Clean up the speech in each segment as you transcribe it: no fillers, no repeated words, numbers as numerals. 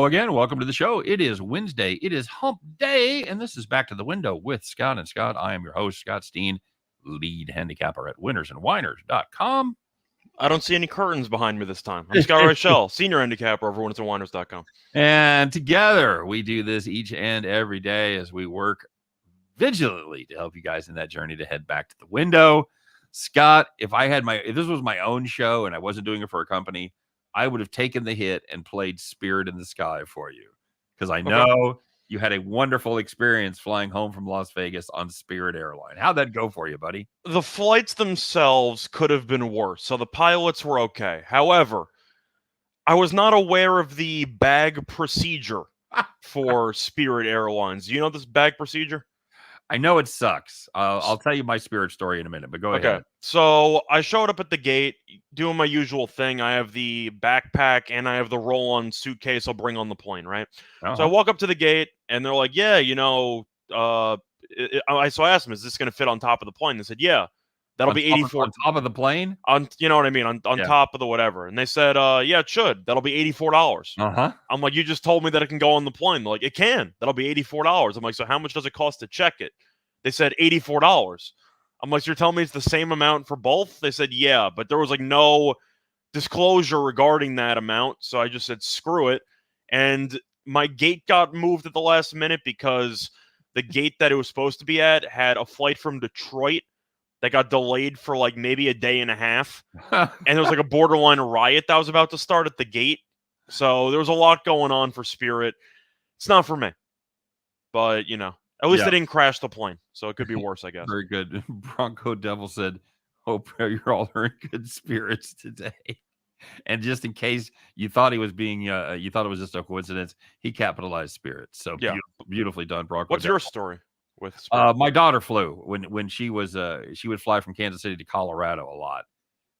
Hello again. Welcome to the show. It is Wednesday. It is hump day, and this is Back to the Window with Scott and Scott. I am your host, Scott Steen, lead handicapper at WHINERS.com. I don't see any curtains behind me this time. I'm Scott Rochelle, senior handicapper over WHINERS.com. And together, we do this each and every day as we work vigilantly to help you guys in that journey to head back to the window. Scott, if this was my own show and I wasn't doing it for a company, I would have taken the hit and played Spirit in the Sky for you, because I know you had a wonderful experience flying home from Las Vegas on Spirit Airline. How'd that go for you, buddy? The flights themselves could have been worse, so the pilots were okay. However, I was not aware of the bag procedure for Spirit Airlines. Do you know this bag procedure? I know it sucks. I'll tell you my Spirit story in a minute, but go ahead. So I showed up at the gate doing my usual thing. I have the backpack and I have the roll-on suitcase I'll bring on the plane, right? So I walk up to the gate and they're like, yeah, so I asked them, is this going to fit on top of the plane? They said, yeah, that'll be 84. On top of the plane? You know what I mean? On top of the whatever. And they said, yeah, it should. That'll be $84. I'm like, you just told me that it can go on the plane. They're like, it can. That'll be $84. I'm like, so how much does it cost to check it? They said $84. I'm like, so you're telling me it's the same amount for both? They said, yeah, but there was like no disclosure regarding that amount. So I just said, screw it. And my gate got moved at the last minute because the gate that it was supposed to be at had a flight from Detroit that got delayed for like maybe a day and a half. And there was like a borderline riot that was about to start at the gate. So there was a lot going on for Spirit. It's not for me. But, at least they didn't crash the plane. So it could be worse, I guess. Very good. Bronco Devil said, hope you're all in good spirits today. And just in case you thought he was you thought it was just a coincidence, he capitalized Spirit. So beautifully done, Bronco. What's your story with Spirit? My daughter flew when she was she would fly from Kansas City to Colorado a lot,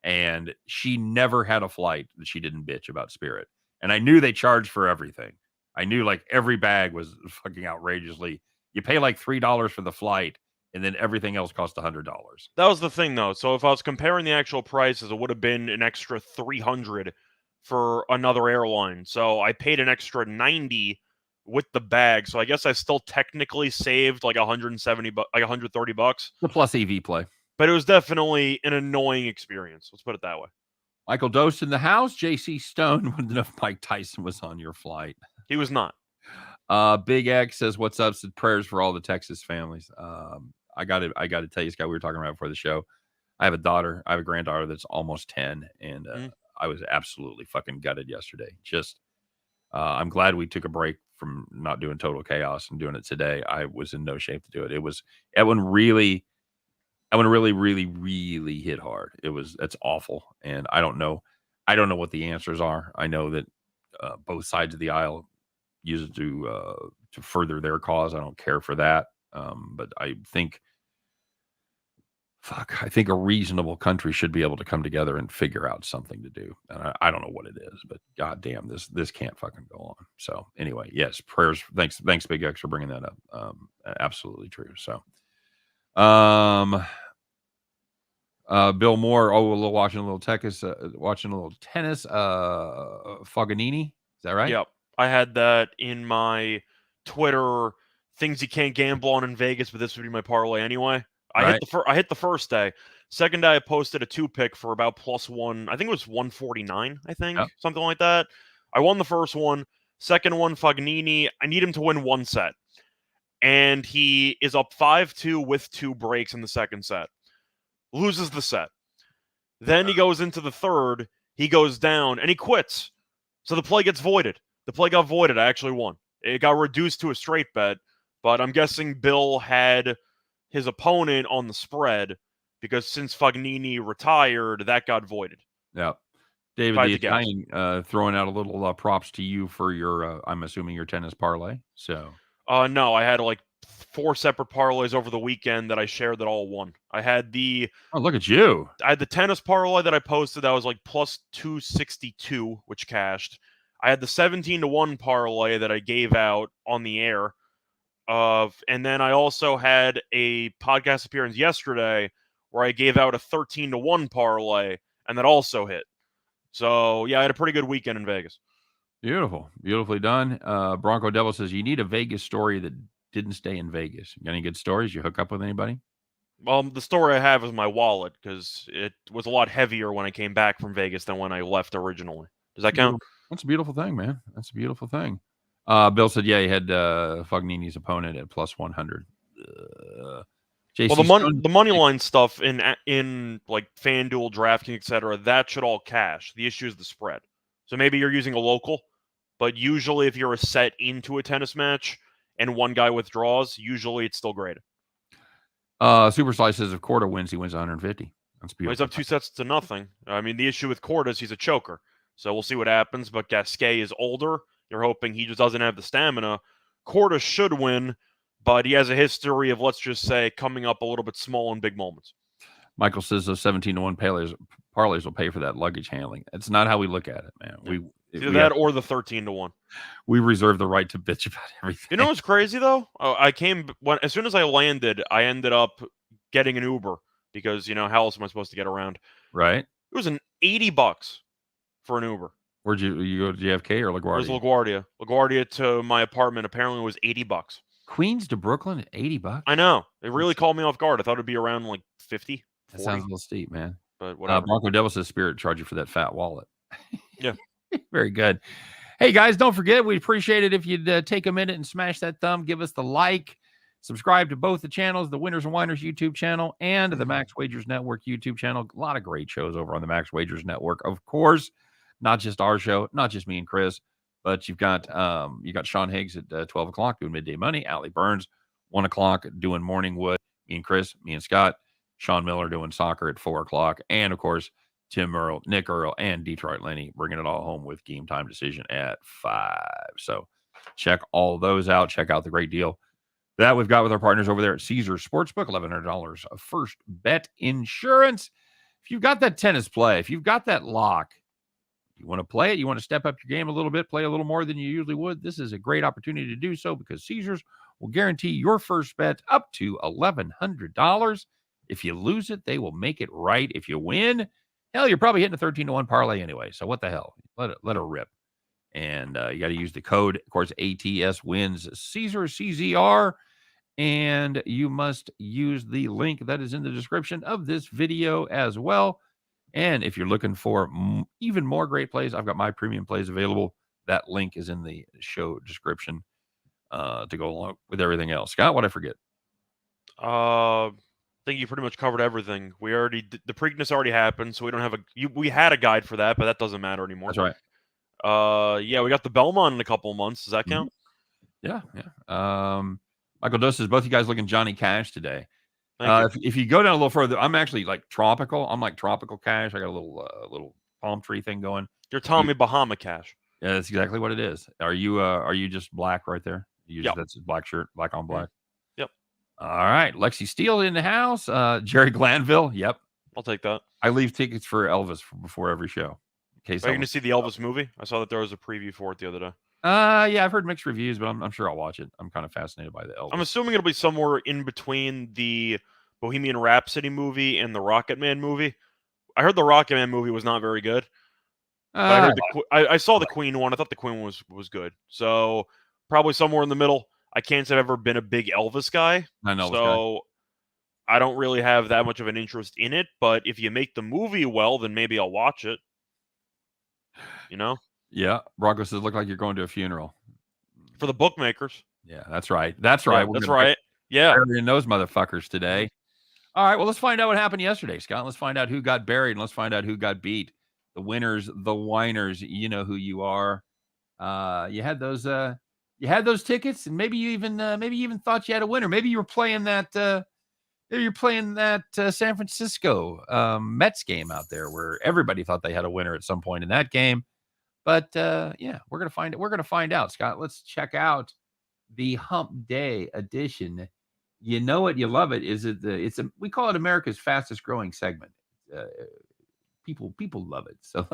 and she never had a flight that she didn't bitch about Spirit. And I knew they charged for everything. I knew like every bag was fucking outrageously. You pay like $3 for the flight, and then everything else cost $100. That was the thing, though. So if I was comparing the actual prices, it would have been an extra $300 for another airline. So I paid an extra $90 with the bag. So I guess I still technically saved like $130. The plus EV play. But it was definitely an annoying experience. Let's put it that way. Michael Dost in the house. JC Stone wanted to know if Mike Tyson was on your flight. He was not. Big X says, what's up? Said prayers for all the Texas families. I got to tell you, Scott, we were talking about before the show. I have a granddaughter that's almost 10, and I was absolutely fucking gutted yesterday. Just, I'm glad we took a break from not doing Total Chaos and doing it today. I was in no shape to do it. That one really, really hit hard. That's awful. And I don't know what the answers are. I know that both sides of the aisle use it to further their cause. I don't care for that. But I think a reasonable country should be able to come together and figure out something to do. And I don't know what it is, but goddamn, this can't fucking go on. So anyway, yes, prayers. Thanks, Big X, for bringing that up. Absolutely true. So, Bill Moore. Watching a little tennis. Foganini. Is that right? Yep. I had that in my Twitter things you can't gamble on in Vegas, but this would be my parlay anyway. I hit the first day. Second day, I posted a 2-pick for about +1. I think it was 149. Something like that. I won the first one. Second one, Fognini. I need him to win one set, and he is up 5-2 with 2 breaks in the second set. Loses the set. Then he goes into the third. He goes down and he quits. So the play gets voided. The play got voided. I actually won. It got reduced to a straight bet, but I'm guessing Bill had his opponent on the spread because since Fognini retired, that got voided. Yeah. David the Italian throwing out a little props to you for your, I'm assuming, your tennis parlay. So, no, I had like 4 separate parlays over the weekend that I shared that all won. I had look at you. I had the tennis parlay that I posted that was like +262, which cashed. I had the 17-1 parlay that I gave out on the air. And then I also had a podcast appearance yesterday where I gave out a 13-1 parlay, and that also hit. So, yeah, I had a pretty good weekend in Vegas. Beautiful. Beautifully done. Bronco Devil says, you need a Vegas story that didn't stay in Vegas. You got any good stories? You hook up with anybody? The story I have is my wallet, because it was a lot heavier when I came back from Vegas than when I left originally. Does that count? That's a beautiful thing, man. That's a beautiful thing. Bill said, yeah, he had Fognini's opponent at plus 100. Well, the money line stuff in like FanDuel, DraftKings, etc., that should all cash. The issue is the spread. So maybe you're using a local, but usually if you're a set into a tennis match and one guy withdraws, usually it's still graded. Super Slice says if Korda wins, he wins 150. That's beautiful. Well, he's up 2-0. I mean, the issue with Korda is he's a choker. So we'll see what happens. But Gasquet is older. You're hoping he just doesn't have the stamina. Korda should win, but he has a history of, let's just say, coming up a little bit small in big moments. Michael says those 17-1 parlays will pay for that luggage handling. That's not how we look at it, man. Yeah. Either that or the 13-1. We reserve the right to bitch about everything. You know what's crazy though? As soon as I landed, I ended up getting an Uber because how else am I supposed to get around? Right. It was $80 for an Uber. Where'd you go to JFK or LaGuardia? It was LaGuardia. LaGuardia to my apartment apparently was $80. Queens to Brooklyn at $80. I know. It really called me off guard. I thought it'd be around like 50. 40. That sounds a little steep, man. But whatever. Bronco Devil says Spirit charge you for that fat wallet. Yeah. Very good. Hey, guys, don't forget, we'd appreciate it if you'd take a minute and smash that thumb, give us the like, subscribe to both the channels, the Winners and Whiners YouTube channel and the Max Wagers Network YouTube channel. A lot of great shows over on the Max Wagers Network. Of course, not just our show, not just me and Chris, but you got Sean Higgs at 12 o'clock doing Midday Money, Allie Burns, 1 o'clock doing Morning Wood, me and Chris, me and Scott, Sean Miller doing soccer at 4 o'clock, and of course, Tim Earl, Nick Earl, and Detroit Lenny bringing it all home with Game Time Decision at 5. So check all those out. Check out the great deal that we've got with our partners over there at Caesars Sportsbook, $1,100 of first bet insurance. If you've got that tennis play, if you've got that lock, you want to play it, you want to step up your game a little bit, play a little more than you usually would, this is a great opportunity to do so because Caesars will guarantee your first bet up to $1,100. If you lose it, they will make it right. If you win, hell, you're probably hitting a 13-1 parlay anyway. So what the hell? Let it rip. And you got to use the code, of course, ATS wins Caesar, CZR. And you must use the link that is in the description of this video as well. And if you're looking for even more great plays, I've got my premium plays available. That link is in the show description to go along with everything else. Scott, what'd I forget? I think you pretty much covered everything. The Preakness already happened, so we don't have we had a guide for that, but that doesn't matter anymore. That's right. Yeah, we got the Belmont in a couple of months. Does that count? Yeah. Michael Doe says both you guys looking Johnny Cash today. If you go down a little further, I'm actually like tropical. I'm like tropical cash. I got a little palm tree thing going. You're Tommy Bahama Cash. Yeah, that's exactly what it is. Are you just black right there? Yep. That's a black shirt, black on black. Yep. All right. Lexi Steele in the house. Jerry Glanville. Yep. I'll take that. I leave tickets for Elvis before every show. Are you going to see the Elvis movie? I saw that there was a preview for it the other day. Yeah, I've heard mixed reviews, but I'm sure I'll watch it. I'm kind of fascinated by the Elvis. I'm assuming it'll be somewhere in between the Bohemian Rhapsody movie and the Rocket Man movie. I heard the Rocket Man movie was not very good. But I saw the Queen one. I thought the Queen one was good. So probably somewhere in the middle. I can't say I've ever been a big Elvis guy. I don't really have that much of an interest in it. But if you make the movie well, then maybe I'll watch it. Yeah. Bronco says, look like you're going to a funeral. For the bookmakers. Yeah, that's right. That's right. Yeah, that's right. Yeah. Burying those motherfuckers today. All right. Well, let's find out what happened yesterday, Scott. Let's find out who got buried and let's find out who got beat. The winners, the whiners, you know who you are. You had those tickets, and maybe you even thought you had a winner. Maybe you were playing that San Francisco Mets game out there where everybody thought they had a winner at some point in that game. But yeah, we're gonna find out, Scott. Let's check out the Hump Day edition. You know it, you love it. We call it America's fastest growing segment. People love it. So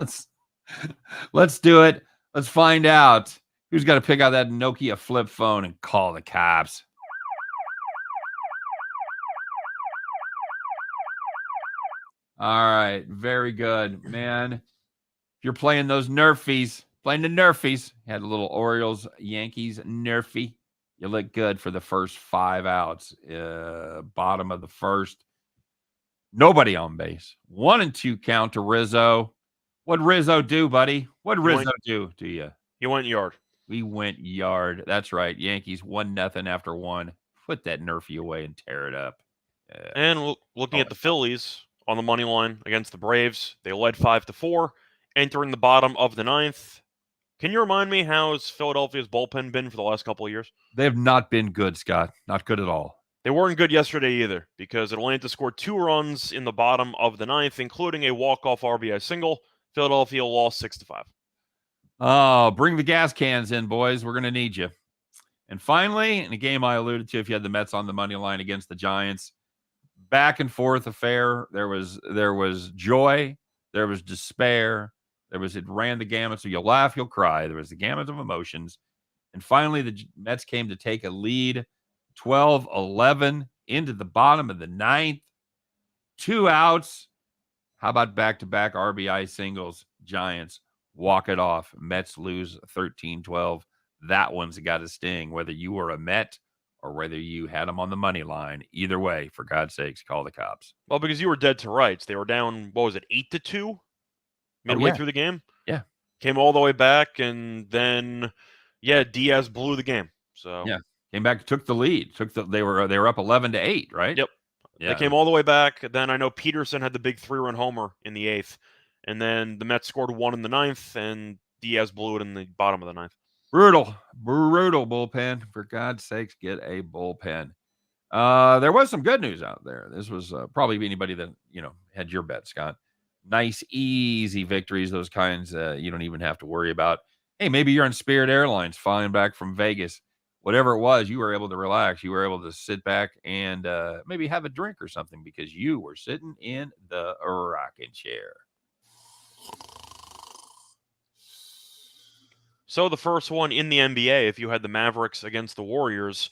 let's do it. Let's find out who's got to pick out that Nokia flip phone and call the cops. All right, very good, man. If you're playing those Nerfies, Playing the Nerfies. Had a little Orioles, Yankees, Nerfy. You look good for the first 5 outs. Bottom of the first. Nobody on base. 1 and 2 count to Rizzo. What'd Rizzo do, buddy? What'd Rizzo do to you? He went yard. We went yard. That's right. Yankees 1-0 after 1. Put that Nerfy away and tear it up. And looking at the Phillies on the money line against the Braves, they led 5-4, entering the bottom of the 9th. Can you remind me how's Philadelphia's bullpen been for the last couple of years? They have not been good, Scott. Not good at all. They weren't good yesterday either, because Atlanta scored 2 runs in the bottom of the 9th, including a walk-off RBI single. Philadelphia lost 6-5. Oh, bring the gas cans in, boys. We're going to need you. And finally, in a game I alluded to, if you had the Mets on the money line against the Giants, back and forth affair. There was joy. There was despair. It ran the gamut. So you'll laugh, you'll cry. There was the gamut of emotions. And finally, the Mets came to take a lead, 12-11 into the bottom of the 9th. 2 outs. How about back-to-back RBI singles? Giants walk it off. Mets lose 13-12. That one's got a sting, whether you were a Met or whether you had them on the money line. Either way, for God's sakes, call the cops. Well, because you were dead to rights. They were down, 8-2 midway through the game? Yeah. Came all the way back, and then, Diaz blew the game. So yeah, came back, took the lead. They were up 11-8, right? Yep. Yeah. They came all the way back. Then I know Peterson had the big 3-run homer in the 8th. And then the Mets scored 1 in the 9th, and Diaz blew it in the bottom of the 9th. Brutal bullpen. For God's sakes, get a bullpen. There was some good news out there. This was probably anybody that, had your bet, Scott. Nice, easy victories. Those kinds you don't even have to worry about. Hey, maybe you're on Spirit Airlines flying back from Vegas. Whatever it was, you were able to relax. You were able to sit back and maybe have a drink or something because you were sitting in the rocking chair. So the first one in the NBA, if you had the Mavericks against the Warriors,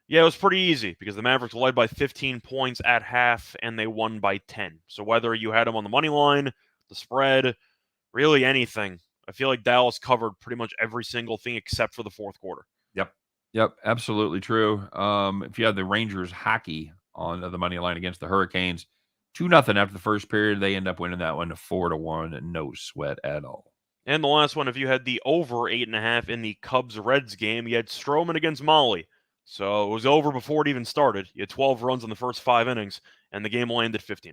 it was pretty easy because the Mavericks led by 15 points at half and they won by 10. So whether you had them on the money line, the spread, really anything, I feel like Dallas covered pretty much every single thing except for the fourth quarter. Yep, absolutely true. If you had the Rangers hockey on the money line against the Hurricanes, 2-0 after the first period, they end up winning that one 4-1, and no sweat at all. And the last one, if you had the over 8.5 in the Cubs-Reds game, you had Stroman against Molly. So it was over before it even started. You had 12 runs in the first 5 innings, and the game landed 15.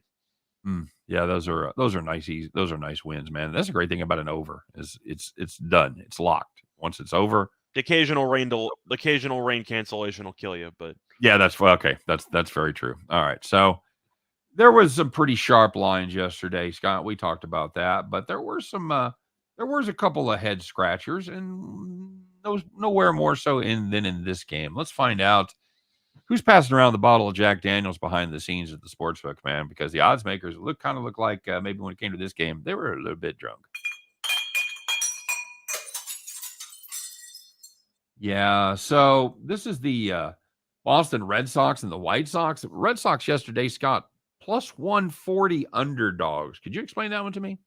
Yeah, those are nice. Those are nice wins, man. That's a great thing about an over is it's done. It's locked. Once it's over. The occasional rain cancellation will kill you, but yeah, that's okay. That's very true. All right, so there was some pretty sharp lines yesterday, Scott. We talked about that, but there were some. There was a couple of head scratchers, and those nowhere more so than in this game. Let's find out who's passing around the bottle of Jack Daniels behind the scenes at the Sportsbook, man. Because the Oddsmakers look like maybe when it came to this game, they were a little bit drunk. Yeah, so this is the Boston Red Sox and the White Sox. Red Sox yesterday, Scott, plus 140 underdogs. Could you explain that one to me?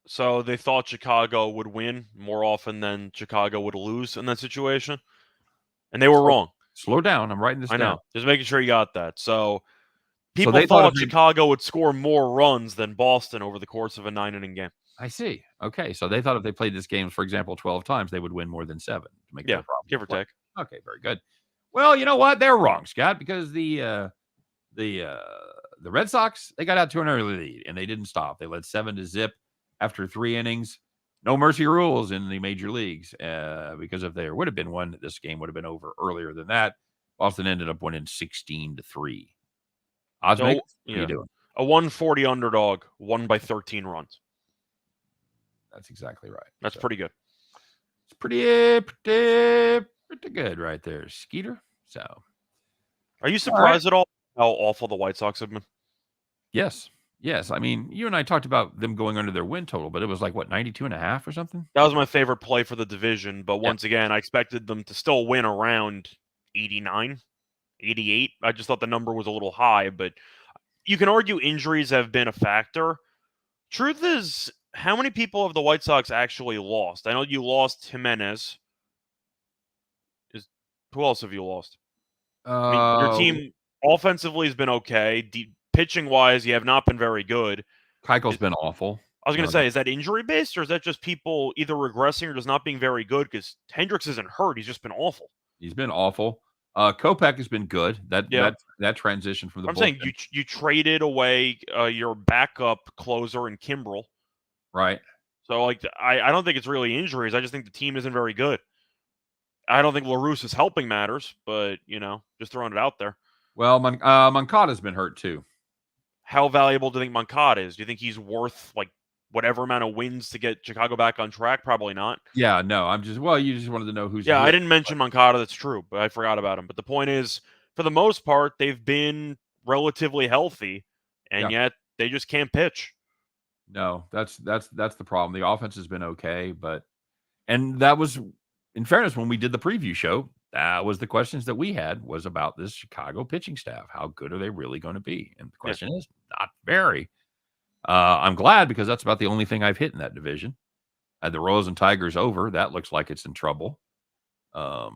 So they thought Chicago would win more often than Chicago would lose in that situation. And they were wrong. Slow down. I'm writing this down. I know. Just making sure you got that. So people thought Chicago would score more runs than Boston over the course of a 9-inning game. I see. Okay, so they thought if they played this game, for example, 12 times, they would win more than 7 to make it a problem. Give or take. Okay, very good. Well, you know what? They're wrong, Scott, because the Red Sox, they got out to an early lead and they didn't stop. They led 7-0 after 3 innings. No mercy rules in the major leagues because if there would have been one, this game would have been over earlier than that. Boston ended up winning 16-3. Oddsmakers, what are you doing? A 140 underdog, won by 13 runs. That's exactly right. That's pretty good. It's pretty good right there, Skeeter. So, are you surprised at all how awful the White Sox have been? Yes. I mean, you and I talked about them going under their win total, but it was like, 92.5 or something? That was my favorite play for the division, but once again, I expected them to still win around 89, 88. I just thought the number was a little high, but you can argue injuries have been a factor. Truth is, how many people have the White Sox actually lost? I know you lost Jimenez. Who else have you lost? I mean, your team offensively has been okay. Pitching-wise, you have not been very good. Keuchel's been awful. I was going to say, is that injury-based, or is that just people either regressing or just not being very good? Because Hendricks isn't hurt. He's just been awful. He's been awful. Kopech has been good. That transition from the I'm saying you traded away your backup closer in Kimbrel. Right. So, like, I don't think it's really injuries. I just think the team isn't very good. I don't think LaRusse's helping matters, but, just throwing it out there. Well, Moncada's been hurt, too. How valuable do you think Moncada is? Do you think he's worth, like, whatever amount of wins to get Chicago back on track? Probably not. Yeah, no. You just wanted to know who's. Yeah, I didn't mention Moncada. That's true, but I forgot about him. But the point is, for the most part, they've been relatively healthy, and yet they just can't pitch. No, that's the problem. The offense has been okay, and that was, in fairness, when we did the preview show, that was the questions that we had was about this Chicago pitching staff. How good are they really going to be? And the question is not very. I'm glad because that's about the only thing I've hit in that division. I had the Royals and Tigers over. That looks like it's in trouble. I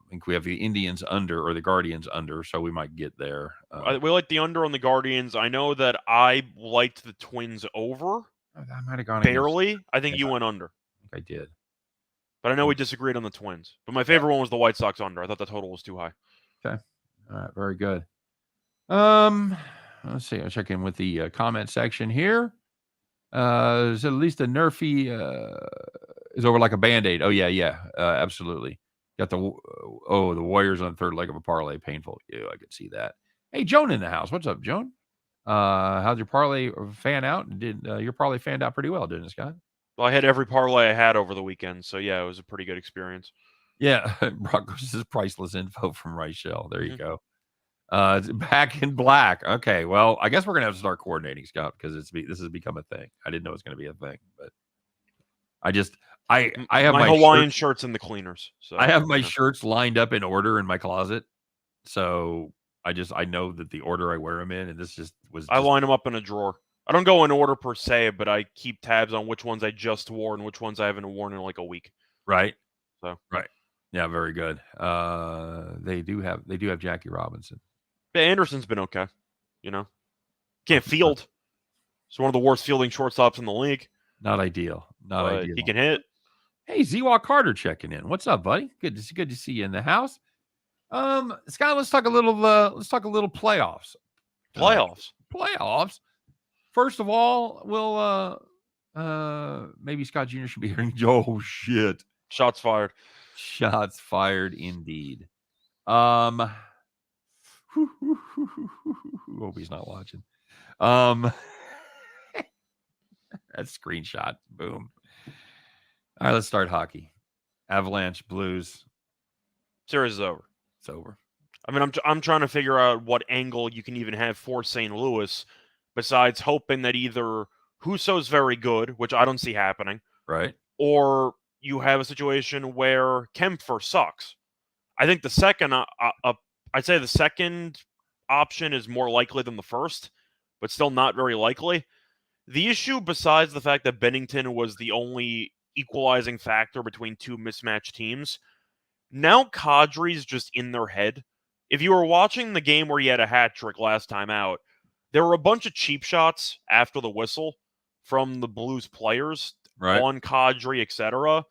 think we have the Indians under or the Guardians under, so we might get there. We like the under on the Guardians. I know that I liked the Twins over. I might have gone barely. I think you went under. I think I did. But I know we disagreed on the Twins. But my favorite one was the White Sox under. I thought the total was too high. Okay. All right. Very good. Let's see. I'll check in with the comment section here. Is at least a Nerfy is over like a Band-Aid. Oh, yeah. Absolutely. Got the Warriors on the third leg of a parlay. Painful. Yeah, I could see that. Hey, Joan in the house. What's up, Joan? How'd your parlay fan out? Did your parlay fanned out pretty well, didn't it, Scott? Well, I had every parlay I had over the weekend, so yeah, it was a pretty good experience. Yeah, Broncos is priceless info from Reichel. There you go. It's back in black. Okay, well, I guess we're gonna have to start coordinating, Scott, because this has become a thing. I didn't know it was gonna be a thing, but I have my Hawaiian shirts in the cleaners. So I have my shirts lined up in order in my closet, so I know that the order I wear them in, and I line them up in a drawer. I don't go in order per se, but I keep tabs on which ones I just wore and which ones I haven't worn in like a week. Right. So right. Yeah, very good. They do have Jackie Robinson. Yeah, Anderson's been okay. Can't field. He's one of the worst fielding shortstops in the league. Not ideal. Not ideal. He can hit. Hey, Zewak Carter checking in. What's up, buddy? Good to see you in the house. Scott, let's talk a little playoffs. Playoffs. First of all, maybe Scott Jr. should be hearing. Oh shit! Shots fired. Shots fired, indeed. Hope he's not watching. That screenshot. Boom. All right, let's start hockey. Avalanche, Blues. Series is over. It's over. I mean, I'm trying to figure out what angle you can even have for St. Louis, besides hoping that either Husso's very good, which I don't see happening, right, or you have a situation where Kempfer sucks. I think the second, I'd say the second option is more likely than the first, but still not very likely. The issue, besides the fact that Bennington was the only equalizing factor between two mismatched teams, now Kadri's just in their head. If you were watching the game where he had a hat trick last time out, there were a bunch of cheap shots after the whistle from the Blues players on Kadri, etc.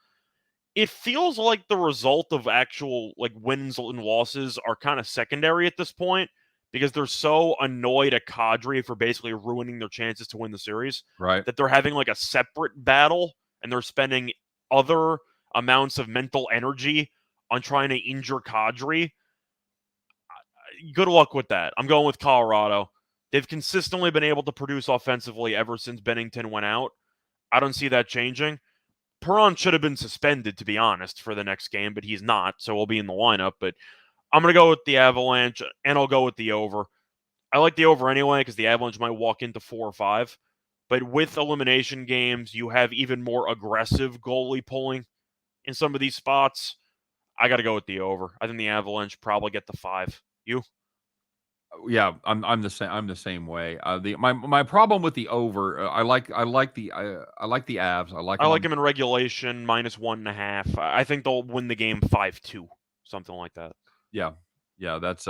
It feels like the result of actual wins and losses are kind of secondary at this point because they're so annoyed at Kadri for basically ruining their chances to win the series, that they're having a separate battle and they're spending other amounts of mental energy on trying to injure Kadri. Good luck with that. I'm going with Colorado. They've consistently been able to produce offensively ever since Bennington went out. I don't see that changing. Perron should have been suspended, to be honest, for the next game, but he's not, so we'll be in the lineup. But I'm going to go with the Avalanche, and I'll go with the over. I like the over anyway because the Avalanche might walk into 4 or 5. But with elimination games, you have even more aggressive goalie pulling in some of these spots. I got to go with the over. I think the Avalanche probably get the 5. You? Yeah, I'm the same. I'm the same way. My problem with the over. I like the Avs. I like them in regulation -1.5. I think they'll win the game 5-2, something like that. Yeah, that's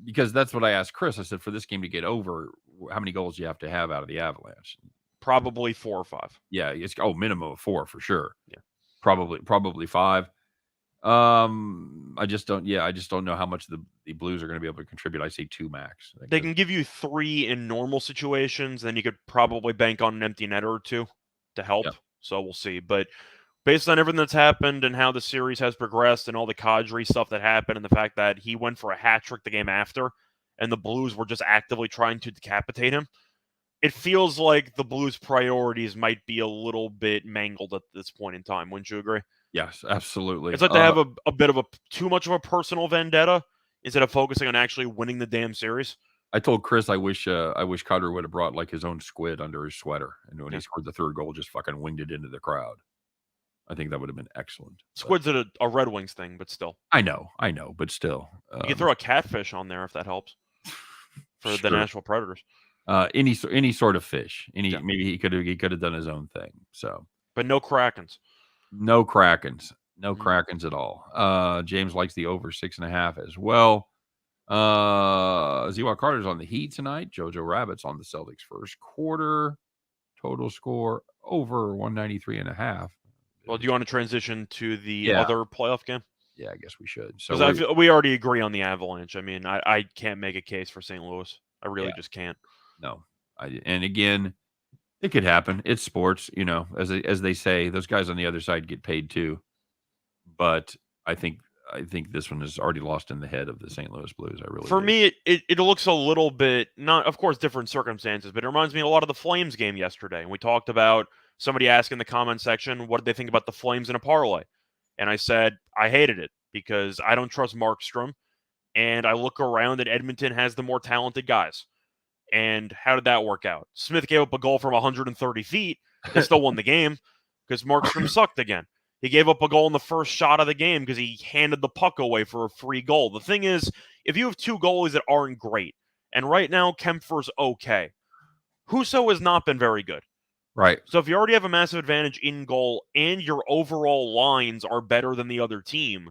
because that's what I asked Chris. I said for this game to get over, how many goals do you have to have out of the Avalanche? Probably 4 or 5. Yeah, it's minimum of 4 for sure. Yeah, probably 5. I just don't know how much the Blues are going to be able to contribute. I say 2 max. They can give you 3 in normal situations, then you could probably bank on an empty netter or 2 to help. Yep. So we'll see. But based on everything that's happened and how the series has progressed and all the Kadri stuff that happened and the fact that he went for a hat trick the game after and the Blues were just actively trying to decapitate him, it feels like the Blues' priorities might be a little bit mangled at this point in time. Wouldn't you agree? Yes, absolutely. It's like they have a bit of too much of a personal vendetta instead of focusing on actually winning the damn series. I told Chris I wish Cotter would have brought like his own squid under his sweater, and when he scored the 3rd goal, just fucking winged it into the crowd. I think that would have been excellent. Squid's a Red Wings thing, but still. I know, but still. You can throw a catfish on there if that helps for the Nashville Predators. Any sort of fish. Maybe he could have done his own thing. So, but no Krakens. No Krakens. No Krakens at all. James likes the over 6.5 as well. Ziwa Carter's on the Heat tonight. Jojo Rabbit's on the Celtics first quarter. Total score over 193.5. Well, do you want to transition to the other playoff game? Yeah, I guess we should. So we already agree on the Avalanche. I mean, I can't make a case for St. Louis. I really just can't. No. And again, it could happen. It's sports, as they say, those guys on the other side get paid too. But I think this one is already lost in the head of the St. Louis Blues. For me, it looks a little bit, not, of course, different circumstances, but it reminds me a lot of the Flames game yesterday. And we talked about somebody asked in the comment section, what did they think about the Flames in a parlay? And I said, I hated it because I don't trust Markstrom. And I look around and Edmonton has the more talented guys. And how did that work out? Smith gave up a goal from 130 feet. They still won the game because Markstrom sucked again. He gave up a goal in the first shot of the game because he handed the puck away for a free goal. The thing is, if you have 2 goalies that aren't great, and right now Kempfer's okay, Husso has not been very good. Right. So if you already have a massive advantage in goal and your overall lines are better than the other team,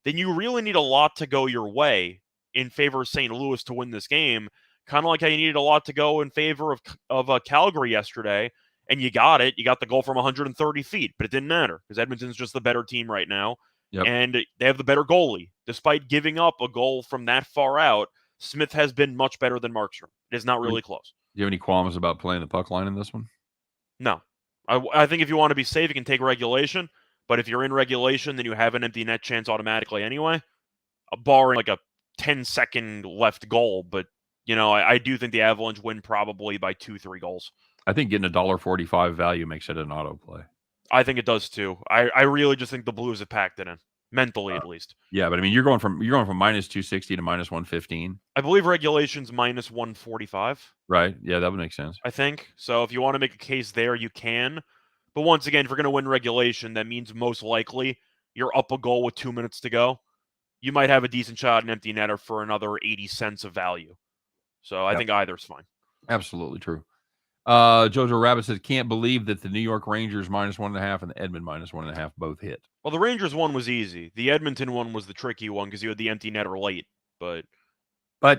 then you really need a lot to go your way in favor of St. Louis to win this game. Kind of like how you needed a lot to go in favor of Calgary yesterday, and you got it. You got the goal from 130 feet, but it didn't matter because Edmonton's just the better team right now, and they have the better goalie. Despite giving up a goal from that far out, Smith has been much better than Markstrom. It is not really close. Do you have any qualms about playing the puck line in this one? No. I think if you want to be safe, you can take regulation, but if you're in regulation, then you have an empty net chance automatically anyway, barring like a 10-second left goal, but I do think the Avalanche win probably by 2-3 goals. I think getting $1.45 value makes it an auto play. I think it does too. I really just think the Blues have packed it in, mentally at least. Yeah, but I mean, you're going from minus 260 to minus 115. I believe regulation's minus 145. Right. Yeah, that would make sense. I think so. If you want to make a case there, you can. But once again, if you're going to win regulation, that means most likely you're up a goal with 2 minutes to go. You might have a decent shot at an empty netter for another 80 cents of value. So I think either's fine. Absolutely true. Jojo Rabbit says, can't believe that the New York Rangers minus 1.5 and the Edmond minus 1.5 both hit. Well, the Rangers one was easy. The Edmonton one was the tricky one because you had the empty netter late. But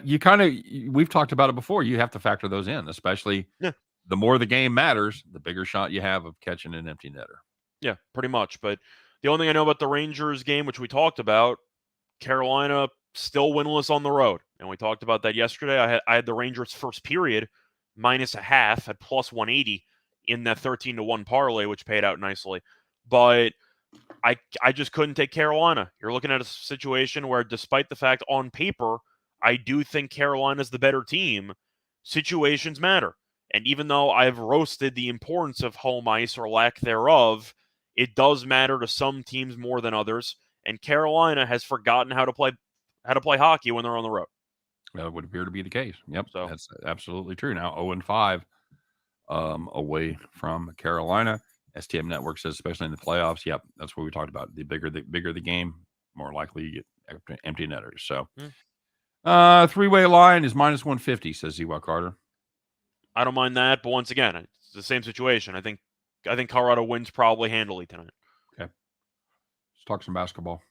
we've talked about it before. You have to factor those in, especially the more the game matters, the bigger shot you have of catching an empty netter. Yeah, pretty much. But the only thing I know about the Rangers game, which we talked about, Carolina still winless on the road. And we talked about that yesterday. I had the Rangers first period minus a half at plus 180 in that 13-1 parlay, which paid out nicely. But I just couldn't take Carolina. You're looking at a situation where, despite the fact on paper, I do think Carolina's the better team, situations matter. And even though I've roasted the importance of home ice or lack thereof, it does matter to some teams more than others. And Carolina has forgotten how to play hockey when they're on the road. That would appear to be the case. Yep, so that's absolutely true. Now 0-5 away from Carolina. STM Network says, especially in the playoffs. Yep, that's what we talked about. The bigger the game, more likely you get empty netters. So Three-way line is minus 150, says Z-Wa Carter. I don't mind that, but once again, it's the same situation. I think Colorado wins probably handily tonight. Okay. Let's talk some basketball.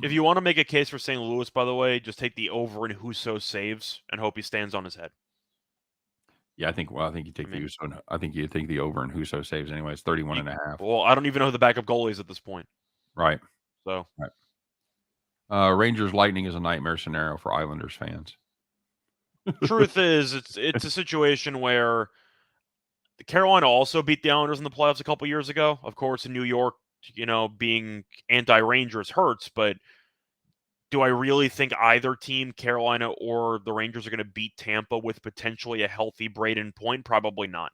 If you want to make a case for St. Louis, by the way, just take the over in Husso saves and hope he stands on his head. Yeah, I think you take the Husso. I think you think the over in Husso saves anyway. It's 31.5. Well, I don't even know who the backup goalie is at this point. Right. So. Right. Rangers Lightning is a nightmare scenario for Islanders fans. Truth is, it's a situation where Carolina also beat the Islanders in the playoffs a couple years ago. Of course, in New York, being anti-Rangers hurts, but do I really think either team, Carolina or the Rangers, are going to beat Tampa with potentially a healthy Braden Point? Probably not.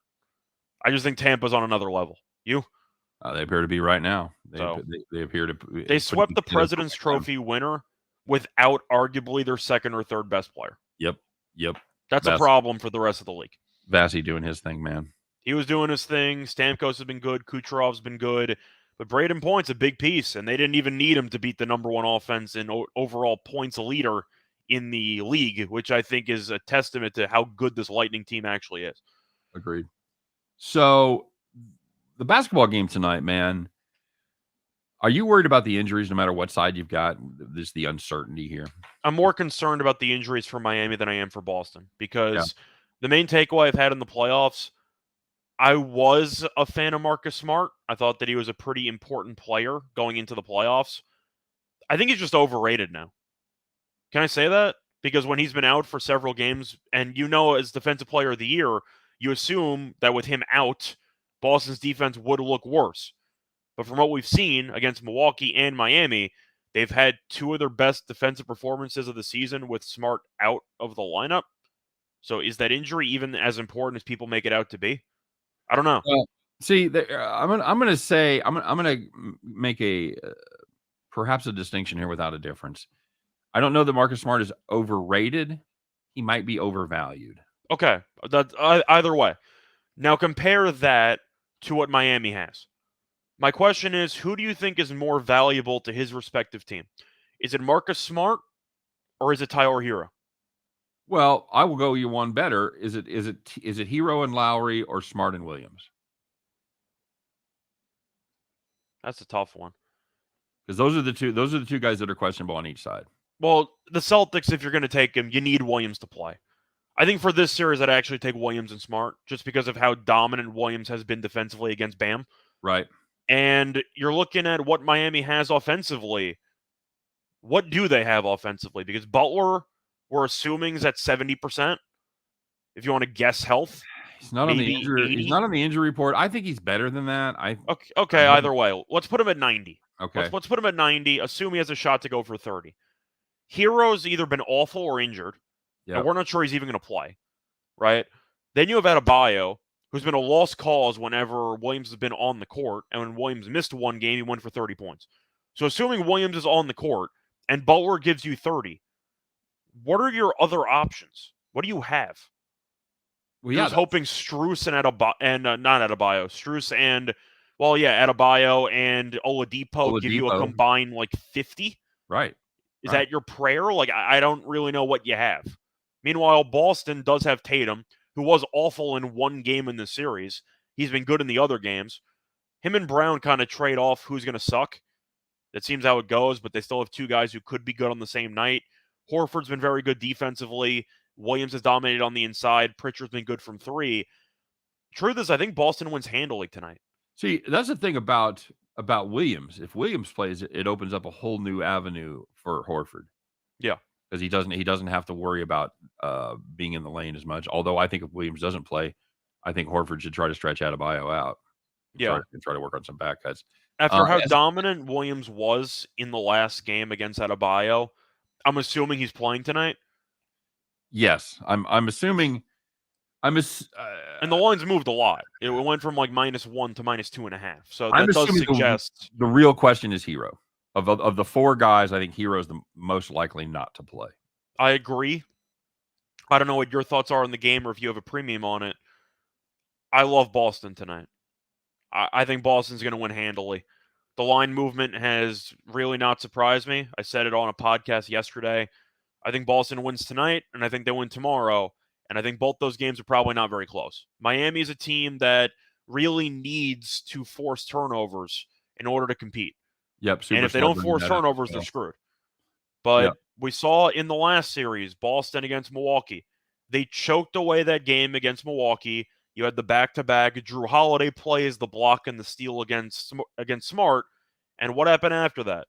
I just think Tampa's on another level. You? They appear to be right now. They appear to. They swept the President's Trophy winner without arguably their second or third best player. Yep. That's a problem for the rest of the league. Vasi doing his thing, man. He was doing his thing. Stamkos has been good. Kucherov's been good. But Braden Point's a big piece, and they didn't even need him to beat the number one offense and overall points leader in the league, which I think is a testament to how good this Lightning team actually is. Agreed. So, the basketball game tonight, man, are you worried about the injuries no matter what side you've got? There's the uncertainty here. I'm more concerned about the injuries for Miami than I am for Boston because the main takeaway I've had in the playoffs, I was a fan of Marcus Smart. I thought that he was a pretty important player going into the playoffs. I think he's just overrated now. Can I say that? Because when he's been out for several games, and as Defensive Player of the Year, you assume that with him out, Boston's defense would look worse. But from what we've seen against Milwaukee and Miami, they've had two of their best defensive performances of the season with Smart out of the lineup. So is that injury even as important as people make it out to be? I don't know. See, I'm gonna make a perhaps a distinction here without a difference. I don't know that Marcus Smart is overrated. He might be overvalued. Okay, either way. Now compare that to what Miami has. My question is, who do you think is more valuable to his respective team? Is it Marcus Smart or is it Tyler Hero? Well, I will go you one better. Is it Hero and Lowry or Smart and Williams? That's a tough one. Because those are the two guys that are questionable on each side. Well, the Celtics, if you're going to take him, you need Williams to play. I think for this series, I'd actually take Williams and Smart just because of how dominant Williams has been defensively against Bam. Right. And you're looking at what Miami has offensively. What do they have offensively? Because Butler, we're assuming, is at 70%. If you want to guess health. He's not on the injury. 80? He's not on the injury report. I think he's better than that. Okay, either way. Let's put him at 90. Okay. Let's put him at 90. Assume he has a shot to go for 30. Hero's either been awful or injured. Yeah. We're not sure he's even going to play. Right? Then you have Adebayo, who's been a lost cause whenever Williams has been on the court. And when Williams missed one game, he went for 30 points. So assuming Williams is on the court and Butler gives you 30, what are your other options? What do you have? Well, You're just hoping Strus and Strus and, Adebayo and Oladipo give you a combined, 50? Right. Is that your prayer? I don't really know what you have. Meanwhile, Boston does have Tatum, who was awful in one game in the series. He's been good in the other games. Him and Brown kind of trade off who's going to suck. That seems how it goes, but they still have two guys who could be good on the same night. Horford's been very good defensively. Williams has dominated on the inside. Pritchard's been good from three. Truth is, I think Boston wins handily tonight. See, that's the thing about Williams. If Williams plays, it opens up a whole new avenue for Horford. Yeah. Because he doesn't have to worry about being in the lane as much. Although I think if Williams doesn't play, I think Horford should try to stretch Adebayo out. And try to work on some back cuts. After how dominant Williams was in the last game against Adebayo, I'm assuming he's playing tonight. Yes, I'm assuming. And the line's moved a lot. It went from -1 to -2.5. So that does suggest the real question is Hero. Of the four guys, I think Hero is the most likely not to play. I agree. I don't know what your thoughts are on the game or if you have a premium on it. I love Boston tonight. I think Boston's going to win handily. The line movement has really not surprised me. I said it on a podcast yesterday. I think Boston wins tonight, and I think they win tomorrow. And I think both those games are probably not very close. Miami is a team that really needs to force turnovers in order to compete. Yep. And if they don't force turnovers, they're screwed. But we saw in the last series, Boston against Milwaukee, they choked away that game against Milwaukee. You had the back-to-back Drew Holiday plays, the block and the steal against Smart. And what happened after that?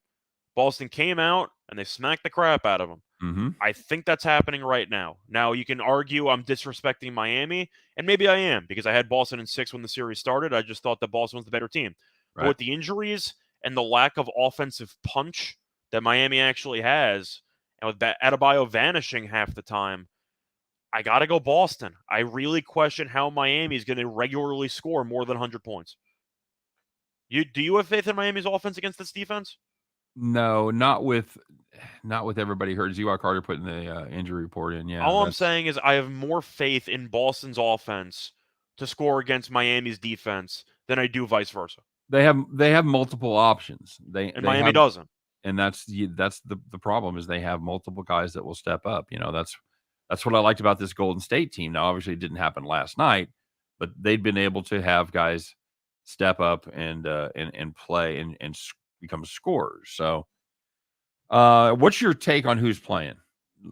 Boston came out and they smacked the crap out of them. Mm-hmm. I think that's happening right now. Now, you can argue I'm disrespecting Miami, and maybe I am, because I had Boston in 6 when the series started. I just thought that Boston was the better team. Right. But with the injuries and the lack of offensive punch that Miami actually has, and with Adebayo vanishing half the time, I got to go Boston. I really question how Miami is going to regularly score more than 100 points. Do you have faith in Miami's offense against this defense? No, not with everybody hurt. Zewak Carter putting the injury report in. Yeah. All I'm saying is I have more faith in Boston's offense to score against Miami's defense than I do vice versa. They have multiple options. Miami doesn't. And that's the problem, is they have multiple guys that will step up. That's what I liked about this Golden State team. Now, obviously, it didn't happen last night, but they've been able to have guys step up and play and become scorers. So, what's your take on who's playing?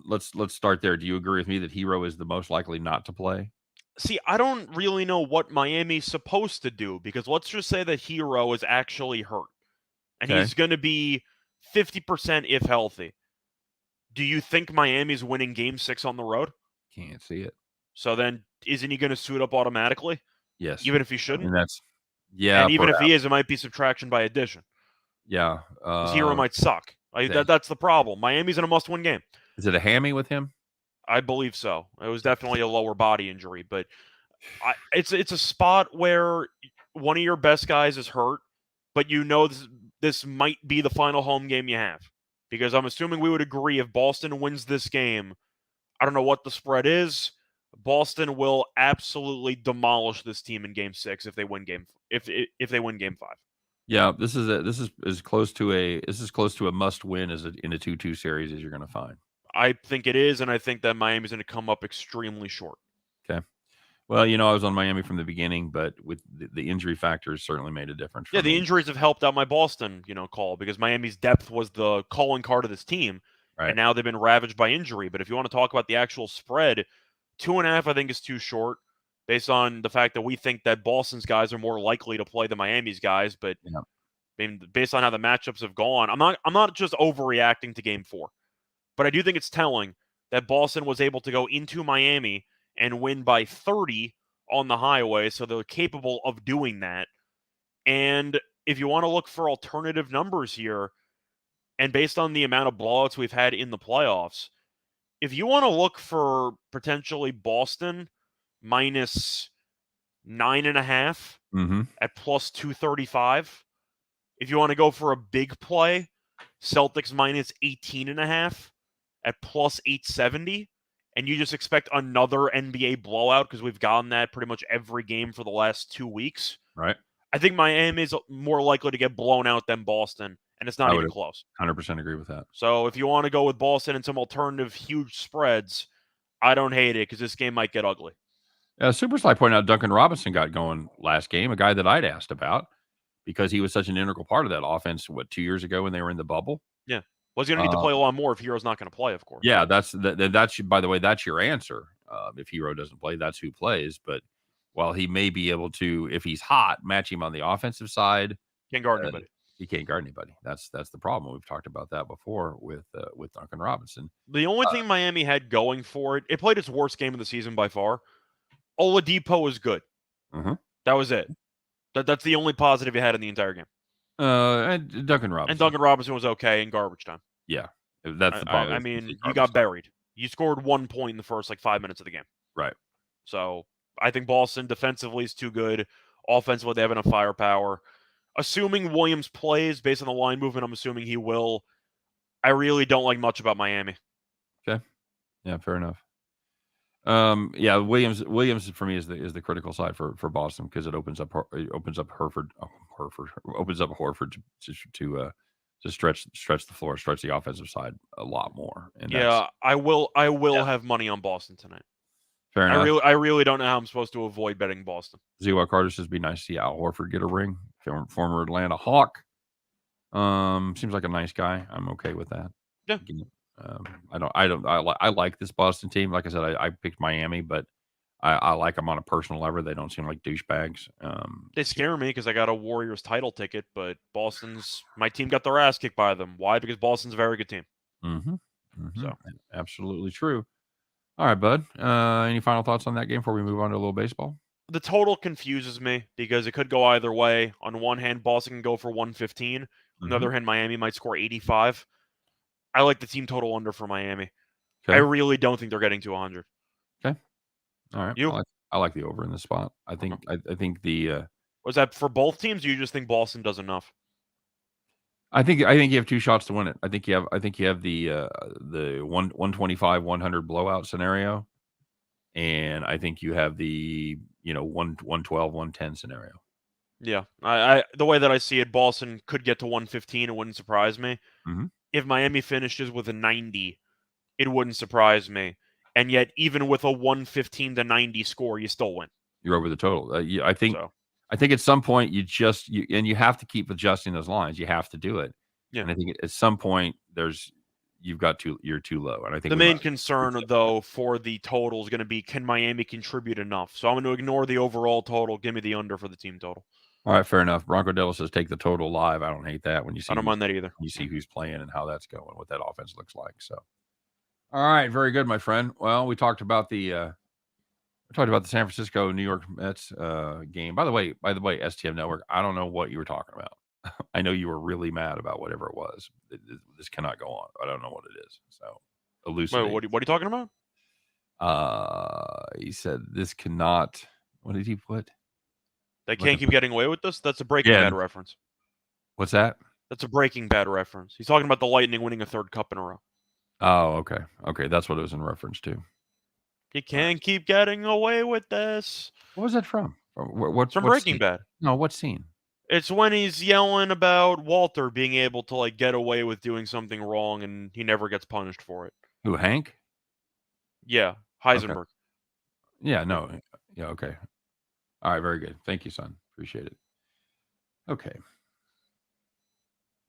Let's start there. Do you agree with me that Hero is the most likely not to play? See, I don't really know what Miami's supposed to do, because let's just say that Hero is actually hurt and he's going to be 50% if healthy. Do you think Miami's winning Game 6 on the road? Can't see it. So then, isn't he going to suit up automatically? Yes. Even if he shouldn't? And and even if he is, it might be subtraction by addition. Yeah. Hero might suck. That's the problem. Miami's in a must-win game. Is it a hammy with him? I believe so. It was definitely a lower body injury, but it's a spot where one of your best guys is hurt, but this might be the final home game you have. Because I'm assuming we would agree, if Boston wins this game, I don't know what the spread is, Boston will absolutely demolish this team in Game 6 if they win if they win Game 5. Yeah, this is as close to a must win in a 2-2 series as you're going to find. I think it is, and I think that Miami's going to come up extremely short. Okay. Well, I was on Miami from the beginning, but with the injury factors certainly made a difference. Yeah, the injuries have helped out my Boston, call, because Miami's depth was the calling card of this team, right. And now they've been ravaged by injury. But if you want to talk about the actual spread, 2.5 I think is too short, based on the fact that we think that Boston's guys are more likely to play than Miami's guys. But I mean, based on how the matchups have gone, I'm not just overreacting to Game 4, but I do think it's telling that Boston was able to go into Miami and win by 30 on the highway, so they're capable of doing that. And if you want to look for alternative numbers here, and based on the amount of blowouts we've had in the playoffs, if you want to look for potentially Boston minus 9.5 at plus 235, if you want to go for a big play, Celtics minus 18.5 at plus 870, and you just expect another NBA blowout because we've gotten that pretty much every game for the last 2 weeks. Right. I think Miami is more likely to get blown out than Boston, and it's not even close. 100% agree with that. So if you want to go with Boston and some alternative huge spreads, I don't hate it because this game might get ugly. Supersly pointed out Duncan Robinson got going last game, a guy that I'd asked about because he was such an integral part of that offense, 2 years ago when they were in the bubble? Yeah. Well, he's going to need to play a lot more if Hero's not going to play, of course. Yeah, that's by the way, that's your answer. If Hero doesn't play, that's who plays. But while he may be able to, if he's hot, match him on the offensive side, can't guard anybody. He can't guard anybody. That's the problem. We've talked about that before with Duncan Robinson. The only thing Miami had going for it played its worst game of the season by far. Oladipo was good. That was it. That's the only positive he had in the entire game. And Duncan Robinson was okay in garbage time. Yeah, that's the problem. I mean, you got buried. You scored 1 point in the first 5 minutes of the game. Right. So I think Boston defensively is too good. Offensively, they have enough firepower. Assuming Williams plays based on the line movement, I'm assuming he will. I really don't like much about Miami. Okay. Yeah, fair enough. Yeah, Williams for me is the critical side for Boston because it opens up Horford to stretch the floor, stretch the offensive side a lot more. And yeah, I will have money on Boston tonight. Fair enough. I really don't know how I'm supposed to avoid betting Boston. Zewak Carter says, "Be nice to see Al Horford get a ring." Former Atlanta Hawk. Seems like a nice guy. I'm okay with that. Yeah. I like this Boston team. Like I said, I picked Miami, but I like them on a personal level. They don't seem like douchebags. They scare me because I got a Warriors title ticket, but my team got their ass kicked by them. Why? Because Boston's a very good team. So absolutely true. All right, bud. Any final thoughts on that game before we move on to a little baseball? The total confuses me because it could go either way. On one hand, Boston can go for 115. On the other hand, Miami might score 85. I like the team total under for Miami. Okay. I really don't think they're getting to 100. Okay. All right. You? I like the over in this spot. I think the was that for both teams? Or you just think Boston does enough? I think you have two shots to win it. I think you have the 125 100 blowout scenario, and I think you have the 112 110 scenario. Yeah, I the way that I see it, Boston could get to 115. It wouldn't surprise me. If Miami finishes with a 90, it wouldn't surprise me. And yet, even with a 115 to 90 score, you still win. You're over the total. I think at some point you have to keep adjusting those lines. You have to do it. Yeah. And I think at some point you're too low. And I think the main concern though for the total is going to be, can Miami contribute enough? So I'm going to ignore the overall total. Give me the under for the team total. All right, fair enough. Bronco Devil says take the total live. I don't hate that when you see. I don't mind that either. You see who's playing and how that's going, what that offense looks like. So, all right, very good, my friend. Well, we talked about the San Francisco New York Mets game. By the way, STM Network. I don't know what you were talking about. I know you were really mad about whatever it was. This cannot go on. I don't know what it is. So, elucidate. Wait, what are you talking about? He said this cannot. What did he put? They can't keep getting away with this? That's a Breaking Bad reference. What's that? That's a Breaking Bad reference. He's talking about the Lightning winning a third cup in a row. Oh, okay. Okay, that's what it was in reference to. You can't keep getting away with this. What was that from? What's from Breaking Bad? No, what scene? It's when he's yelling about Walter being able to get away with doing something wrong and he never gets punished for it. Who, Hank? Yeah, Heisenberg. Okay. Yeah, no. Yeah, okay. All right, very good. Thank you, son. Appreciate it. Okay.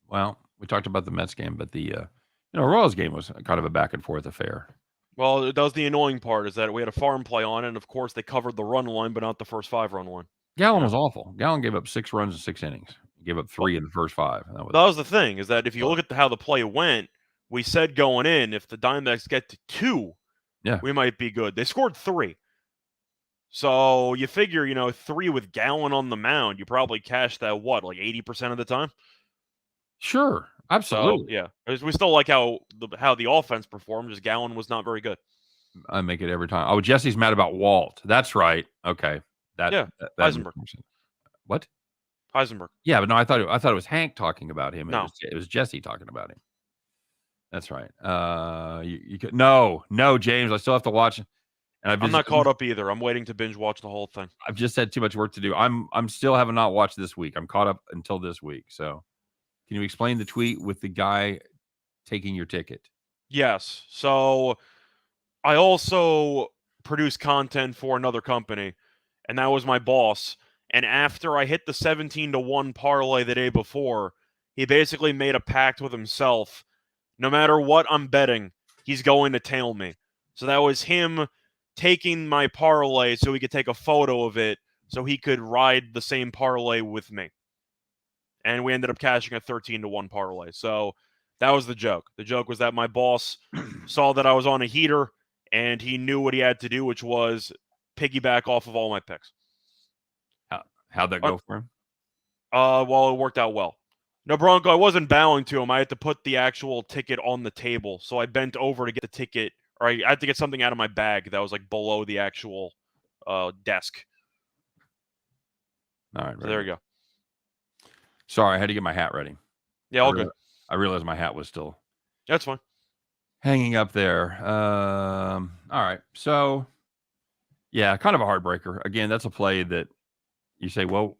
Well, we talked about the Mets game, but the Royals game was kind of a back and forth affair. Well, that was the annoying part, is that we had a farm play on it, and of course they covered the run line, but not the first 5-run line. Gallen was awful. Gallen gave up 6 runs in 6 innings. He gave up 3 in the first 5. That was the thing, is that if you look at how the play went, we said going in, if the Diamondbacks get to 2, we might be good. They scored 3. So you figure, 3 with Gallen on the mound, you probably cash that, 80% of the time? Sure. Absolutely. So, yeah. We still like how the offense performed, just Gallen was not very good. I make it every time. Oh, Jesse's mad about Walt. That's right. Okay. Heisenberg. What? Heisenberg. Yeah, but no, I thought it was Hank talking about him. No. It was Jesse talking about him. That's right. You could no, James. I still have to watch. And I'm not caught up either. I'm waiting to binge watch the whole thing. I've just had too much work to do. I'm still have not watched this week. I'm caught up until this week. So, can you explain the tweet with the guy taking your ticket? Yes. So, I also produce content for another company, and that was my boss. And after I hit the 17-1 parlay the day before, he basically made a pact with himself. No matter what I'm betting, he's going to tail me. So that was him taking my parlay so he could take a photo of it so he could ride the same parlay with me. And we ended up cashing a 13-1 parlay. So that was the joke. The joke was that my boss saw that I was on a heater and he knew what he had to do, which was piggyback off of all my picks. How'd that go for him? Well, it worked out well. No, Bronco, I wasn't bowing to him. I had to put the actual ticket on the table. So I bent over to get the ticket, or I had to get something out of my bag that was below the actual desk. All right. So there we go. Sorry, I had to get my hat ready. Yeah, all good. I realized my hat was still... That's fine. Hanging up there. All right. So, Yeah, kind of a heartbreaker. Again, that's a play that you say, well,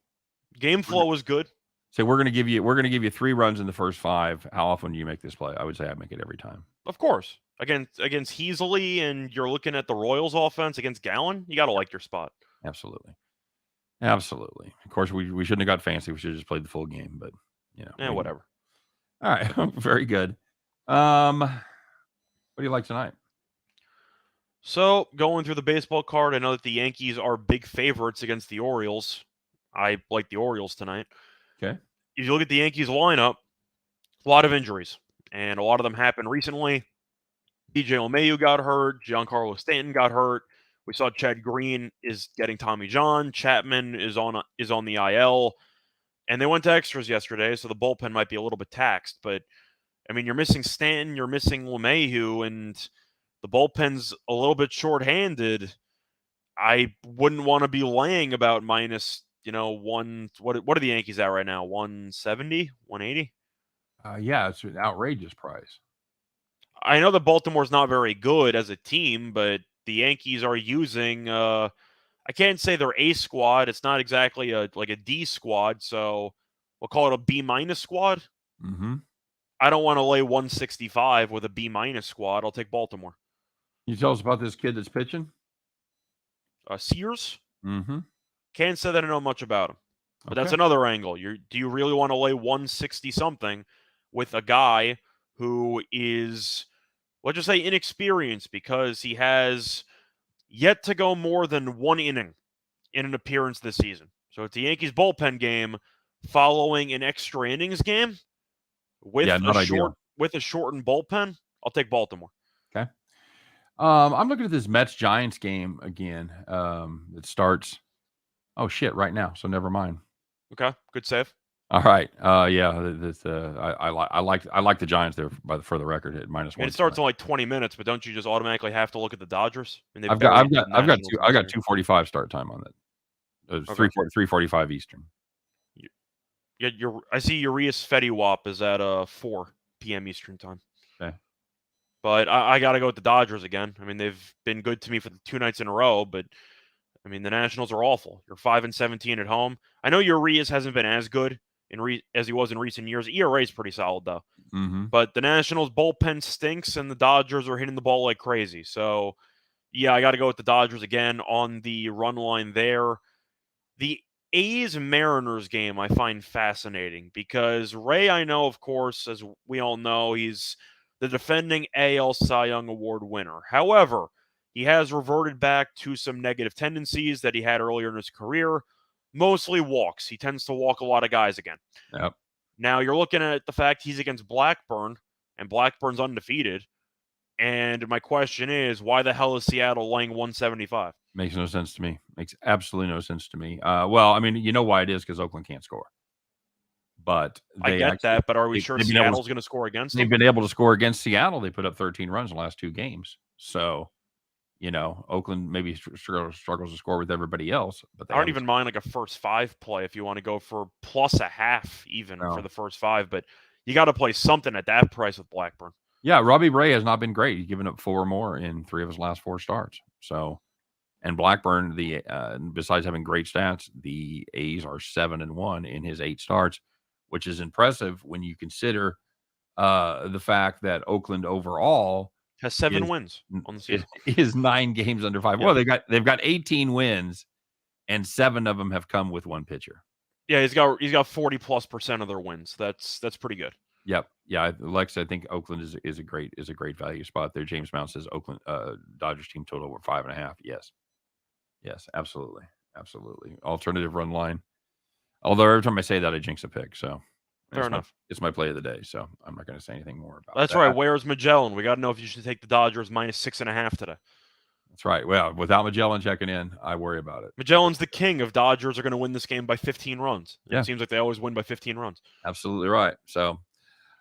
game flow was good. Say we're going to give you 3 runs in the first 5. How often do you make this play? I would say I make it every time. Of course. Against Heasley, and you're looking at the Royals offense against Gallen, you got to like your spot. Absolutely. Absolutely. Of course, we shouldn't have got fancy. We should have just played the full game, but, whatever. All right. Very good. What do you like tonight? So, going through the baseball card, I know that the Yankees are big favorites against the Orioles. I like the Orioles tonight. Okay. If you look at the Yankees lineup, a lot of injuries, and a lot of them happened recently. DJ LeMahieu got hurt. Giancarlo Stanton got hurt. We saw Chad Green is getting Tommy John. Chapman is on the IL, and they went to extras yesterday, so the bullpen might be a little bit taxed. But I mean, you're missing Stanton, you're missing LeMahieu, and the bullpen's a little bit shorthanded. I wouldn't want to be laying about minus, one. What are the Yankees at right now? 170, 180? Yeah, it's an outrageous price. I know that Baltimore's not very good as a team, but the Yankees are using. I can't say they're A squad. It's not exactly like a D squad, so we'll call it a B minus squad. Mm-hmm. I don't want to lay 165 with a B minus squad. I'll take Baltimore. You tell us about this kid that's pitching? Sears? Mm-hmm. Can't say that I know much about him. But that's another angle. Do you really want to lay 160-something with a guy who is, let's just say, inexperienced because he has yet to go more than 1 inning in an appearance this season? So it's the Yankees bullpen game following an extra innings game with a shortened bullpen. I'll take Baltimore. Okay. I'm looking at this Mets-Giants game again. It starts, right now, so never mind. Okay, good save. All right. Yeah, I like the Giants there for the record at -1. And it starts in like 20 minutes, but don't you just automatically have to look at the Dodgers? I've got 2:45 start time on that. 3:45 Eastern. Yeah, I see Urias Fetty-Wap is at 4 p.m. Eastern time. Okay. But I got to go with the Dodgers again. I mean, they've been good to me for 2 nights in a row, but I mean, the Nationals are awful. You're 5-17 at home. I know Urias hasn't been as good as he was in recent years. ERA is pretty solid, though. Mm-hmm. But the Nationals' bullpen stinks, and the Dodgers are hitting the ball like crazy. So, yeah, I got to go with the Dodgers again on the run line there. The A's-Mariners game I find fascinating because Ray, I know, of course, as we all know, he's the defending AL Cy Young Award winner. However, he has reverted back to some negative tendencies that he had earlier in his career, mostly walks. He tends to walk a lot of guys again. Yep. Now, you're looking at the fact he's against Blackburn, and Blackburn's undefeated. And my question is, why the hell is Seattle laying 175? Makes no sense to me. Makes absolutely no sense to me. Well, I mean, you know why it is, because Oakland can't score. But I get that, but are we sure Seattle's going to score against them? They've been able to score against Seattle. They put up 13 runs in the last 2 games. So, Oakland maybe struggles to score with everybody else. But I don't even mind like a first 5 play if you want to go for +0.5 even for the first 5. But you got to play something at that price with Blackburn. Yeah, Robbie Ray has not been great. He's given up 4 more in 3 of his last 4 starts. So, and Blackburn, besides having great stats, the A's are 7-1 in his 8 starts, which is impressive when you consider the fact that Oakland overall has 7 wins on the season. Is 9 games under 5. Yeah. Well, they've got 18 wins, and 7 of them have come with 1 pitcher. Yeah, he's got 40+% of their wins. That's pretty good. Yep. Yeah, Lex, I think Oakland is a great value spot there. James Mount says Oakland Dodgers team total over 5.5. Yes, absolutely. Alternative run line. Although every time I say that, I jinx a pick. So fair enough. It's my play of the day. So I'm not going to say anything more about That's that. right. Where's Magellan? We got to know if you should take the Dodgers -6.5 today. That's right. Well, without Magellan checking in, I worry about it. Magellan's the king of Dodgers are going to win this game by 15 runs. Yeah. It seems like they always win by 15 runs. Absolutely right. So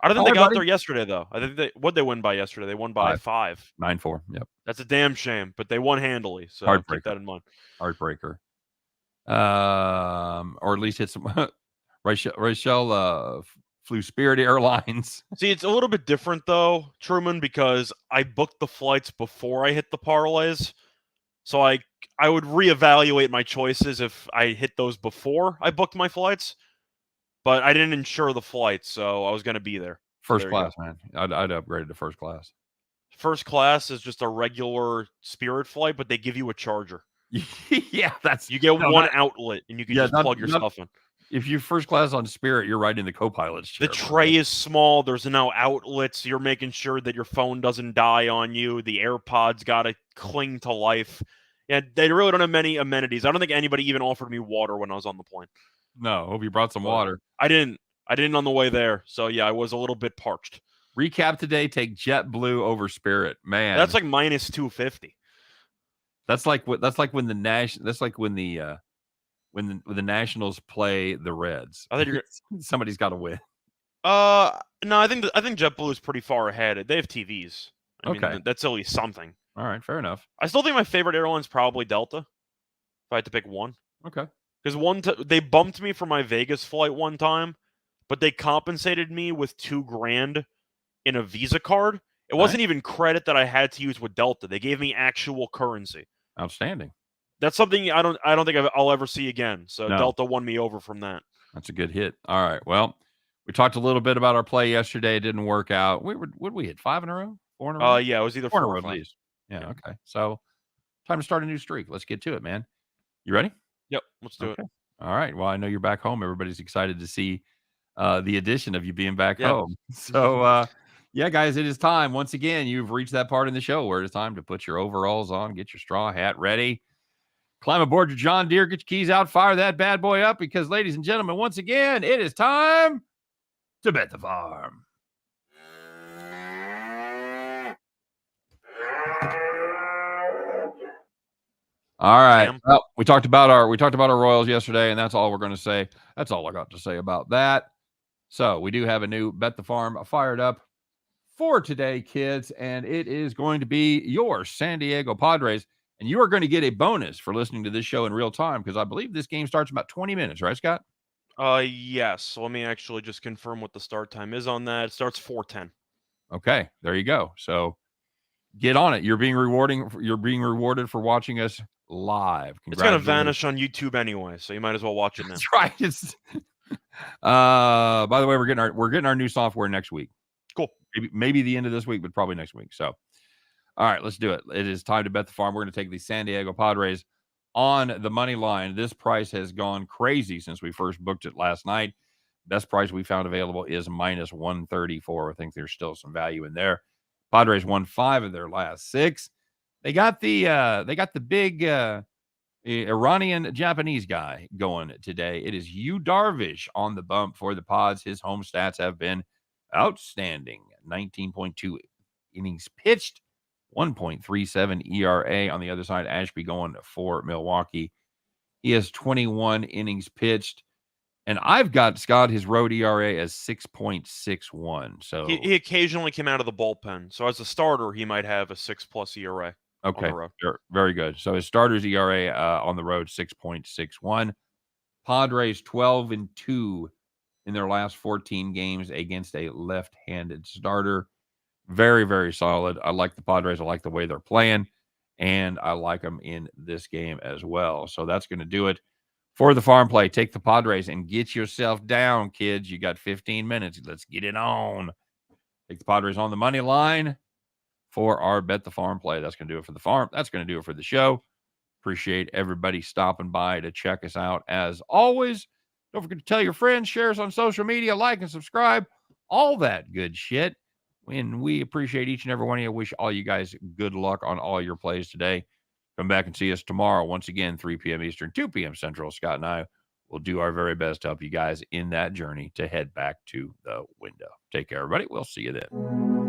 I don't think they got there yesterday, though. I think what'd they win by yesterday? They won by 5. 9-4. Yep. That's a damn shame, but they won handily. So keep that in mind. Heartbreaker. Or at least hit some Rachel flew Spirit Airlines. See, it's a little bit different though, Truman, because I booked the flights before I hit the parlays. So I I would reevaluate my choices if I hit those before I booked my flights. But I didn't insure the flights, so I was going to be there. First class, man. I'd upgrade to first class. First class is just a regular Spirit flight, but they give you a charger. Yeah, you get one outlet, and you can just plug your stuff in. If you're first class on Spirit, you're right in the co-pilot's chair. The tray is small. There's no outlets. You're making sure that your phone doesn't die on you. The AirPods got to cling to life. Yeah, they really don't have many amenities. I don't think anybody even offered me water when I was on the plane. No, hope you brought some water. I didn't on the way there. So, yeah, I was a little bit parched. Recap today, take JetBlue over Spirit. Man. That's like minus 250. That's like when the Nationals play the Reds. I think somebody's got to win. No, I think JetBlue is pretty far ahead. They have TVs. I mean, that's at least something. All right, fair enough. I still think my favorite airline is probably Delta. If I had to pick one. Okay. Because they bumped me for my Vegas flight one time, but they compensated me with $2,000 in a Visa card. It wasn't even credit that I had to use with Delta. They gave me actual currency. Outstanding. That's something I don't think I'll ever see again. So no. Delta won me over from that. That's a good hit. All right. Well, we talked a little bit about our play yesterday. It didn't work out. What we hit? 5 in a row? 4 in a row? Yeah, it was either 4 in a row at least. Yeah, okay. So time to start a new streak. Let's get to it, man. You ready? Yep, let's do it. All right. Well, I know you're back home. Everybody's excited to see the addition of you being back home. So, yeah, guys, it is time. Once again, you've reached that part in the show where it's time to put your overalls on, get your straw hat ready, climb aboard your John Deere, get your keys out, fire that bad boy up, because, ladies and gentlemen, once again, it is time to bet the farm. All right. Well, we talked about our Royals yesterday, and that's all we're going to say. That's all I got to say about that. So we do have a new Bet the Farm fired up for today, kids, and it is going to be your San Diego Padres, and you are going to get a bonus for listening to this show in real time, because I believe this game starts in about 20 minutes, right, Scott? Yes. So let me actually just confirm what the start time is on that. It starts 4:10. Okay, there you go. So get on it. You're being rewarded for watching us live. It's going to vanish on YouTube anyway, so you might as well watch it now. That's right. By the way, we're getting our new software next week. Cool. Maybe the end of this week, but probably next week. So, all right, let's do it. It is time to bet the farm. We're going to take the San Diego Padres on the money line. This price has gone crazy since we first booked it last night. Best price we found available is minus 134. I think there's still some value in there. Padres won 5 of their last 6. They got the big Iranian Japanese guy going today. It is Yu Darvish on the bump for the Pods. His home stats have been outstanding. 19.2 innings pitched, 1.37 ERA. On the other side, Ashby going for Milwaukee. He has 21 innings pitched. And I've got Scott, his road ERA as 6.61. So he occasionally came out of the bullpen. So as a starter, he might have a 6+ ERA. Okay, very good. So his starter's ERA on the road, 6.61. Padres 12-2 in their last 14 games against a left-handed starter. Very, very solid. I like the Padres. I like the way they're playing, and I like them in this game as well. So that's going to do it for the farm play. Take the Padres and get yourself down, kids. You got 15 minutes. Let's get it on. Take the Padres on the money line for our Bet the Farm play. That's going to do it for the farm. That's going to do it for the show. Appreciate everybody stopping by to check us out. As always, don't forget to tell your friends, share us on social media, like and subscribe, all that good shit. And we appreciate each and every one of you. Wish all you guys good luck on all your plays today. Come back and see us tomorrow. Once again, 3 p.m. Eastern, 2 p.m. Central. Scott and I will do our very best to help you guys in that journey to head back to the window. Take care, everybody. We'll see you then.